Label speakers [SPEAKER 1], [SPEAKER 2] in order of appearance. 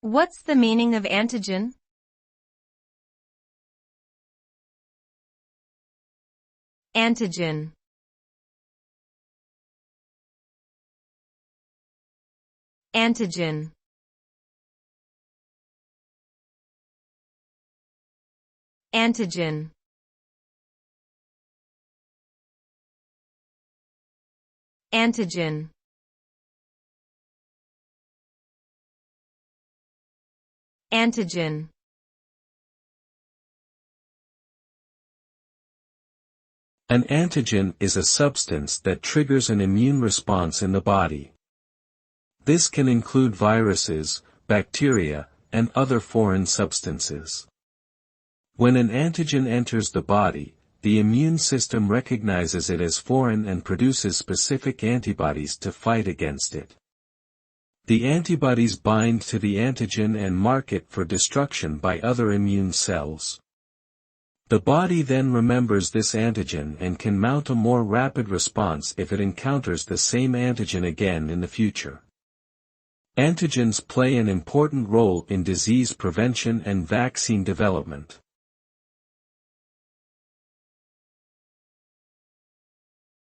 [SPEAKER 1] What's the meaning of antigen? Antigen. Antigen. Antigen. Antigen. Antigen.
[SPEAKER 2] An antigen is a substance that triggers an immune response in the body. This can include viruses, bacteria, and other foreign substances. When an antigen enters the body, the immune system recognizes it as foreign and produces specific antibodies to fight against it. The antibodies bind to the antigen and mark it for destruction by other immune cells. The body then remembers this antigen and can mount a more rapid response if it encounters the same antigen again in the future. Antigens play an important role in disease prevention and vaccine development.